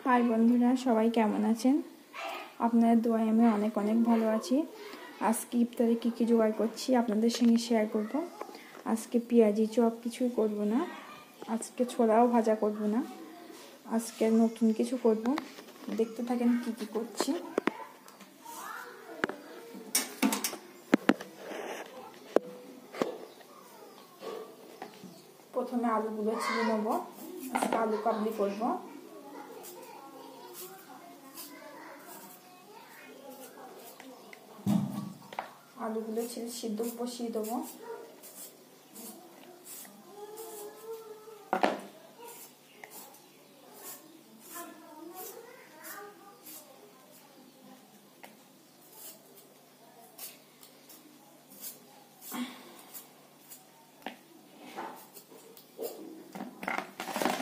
High বন্ধুরা, সবাই কেমন আছেন? আপনাদের দোয়ায় আমি অনেক ভালো আছি। আজকে ইফতারে কী কী জোগাড় করছি আপনাদের সঙ্গে শেয়ার করব। আজকে পেঁয়াজি চপ কিছুই করব না, আজকে ছোলাও ভাজা করব না, আজকে নতুন কিছু করব। দেখতে থাকেন কী কী করছি। প্রথমে আলুগুলো ছিলে নেব। আজকে আলু কাবলি করব। আলুগুলো ছিলে সিদ্ধ বসিয়ে দেবো।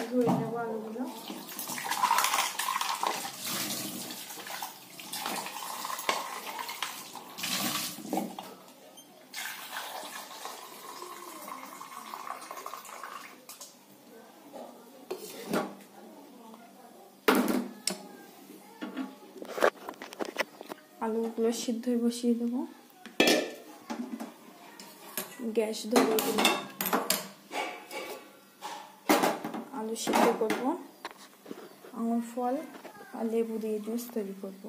ধুয়ে নেব আলুগুলো। আলুগুলো সিদ্ধ হয়ে বসিয়ে দেবো। গ্যাস ধরে দিলে আলু সিদ্ধ করব। আঙুর ফল আর লেবু দিয়ে জুস তৈরি করব।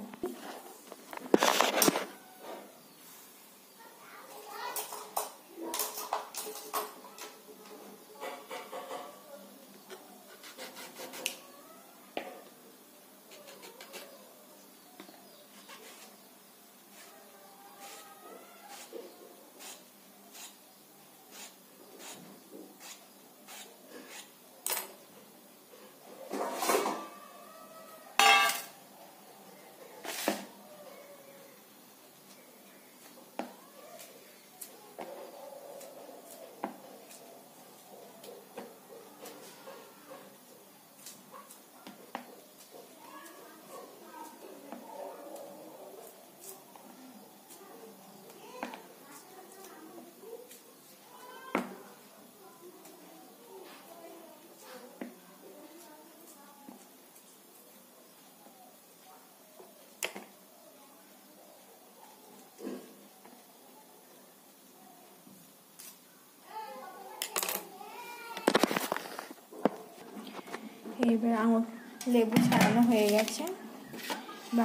এবার আঙুর লেবু ছাড়ানো হয়ে গেছে।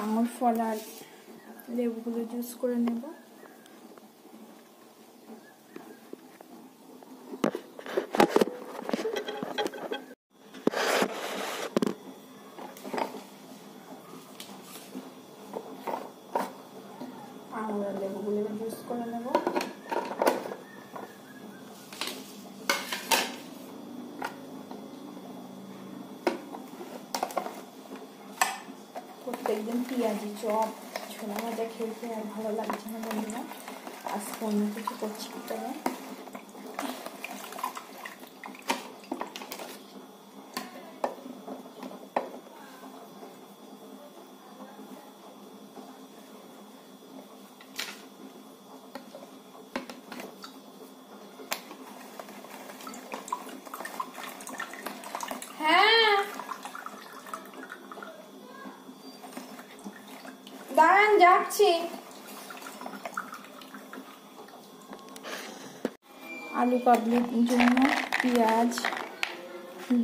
আঙুর ফল আর লেবুগুলো জুস করে নেব। আঙুর আর লেবুগুলো জুস করে নেব। প্রত্যেকদিন পেঁয়াজি চপ ছোলা ভাজা খেতে আর ভালো লাগছে না বন্ধুরা। আজকে অন্য কিছু করছি তবে। দাঁড়ান, যাচ্ছি। আলু কাবলির জন্য পেঁয়াজ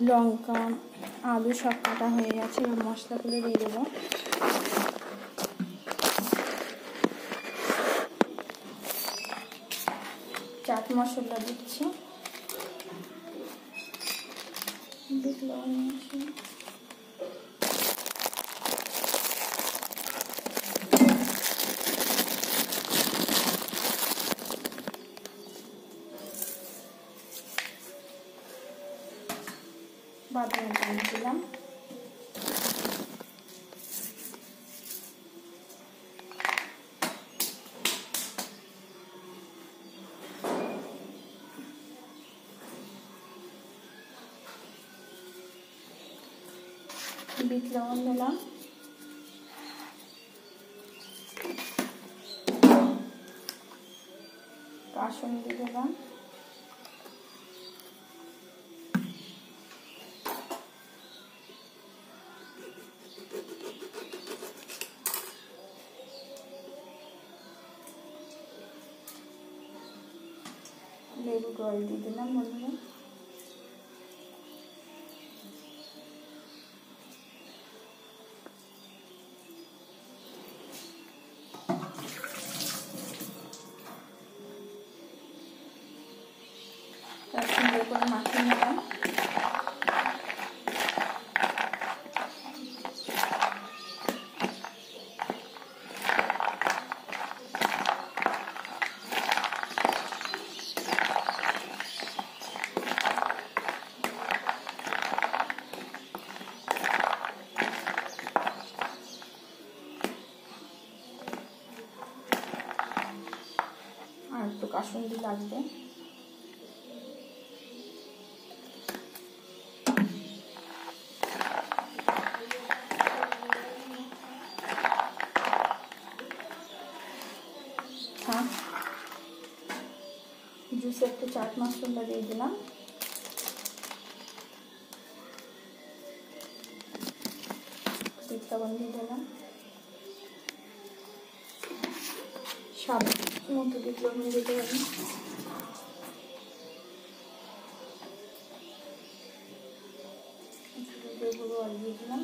লঙ্কা আলু সব কাটা হয়ে গেছে। এবার মশলাগুলো দিয়ে দেবো। চাট মশলা দিচ্ছি, বাদামের দানা দিলাম। বিট লবণ দিলাম। কাসুন্দি দিলাম। লেবু জল দিয়ে দিলাম বন্ধুরা। সুন্দর করে মাখিয়ে নিলাম। আর একটু কাসুন্দি লাগবে। জুসে একটু চাট মশলা দিয়ে দিলাম। লবণ দিয়ে দিলাম। স্বাদ মতো লবণ দিতে পারি। গুঁড়ো আর দিয়ে দিলাম।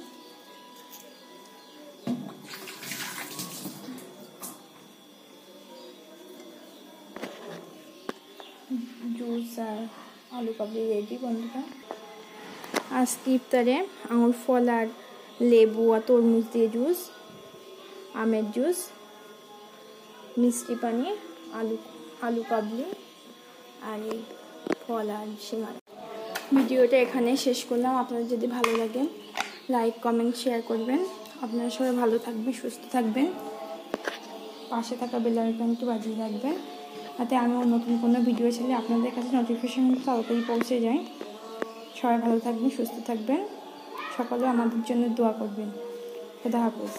জুস আর আলু কাবলি রেডি বন্ধুরা। আজকে ইফতারে আঙুর ফল আর লেবু আর তরমুজ দিয়ে জুস, আমের জুস, মিষ্টি পানি, আলু কাবলি আর এই ফল আর সিঙ্গারা। ভিডিওটা এখানে শেষ করলাম। আপনাদের যদি ভালো লাগে লাইক কমেন্ট শেয়ার করবেন। আপনারা সবাই ভালো থাকবেন, সুস্থ থাকবেন। পাশে থাকা বেল আইকনটি বাজিয়ে রাখবেন, যাতে আমি নতুন কোনো ভিডিও ছেলে আপনাদের কাছে নোটিফিকেশন তাড়াতাড়ি পৌঁছে যায়। সবাই ভালো থাকবেন, সুস্থ থাকবেন। সকলে আমাদের জন্য দোয়া করবেন। খোদা হাফেজ।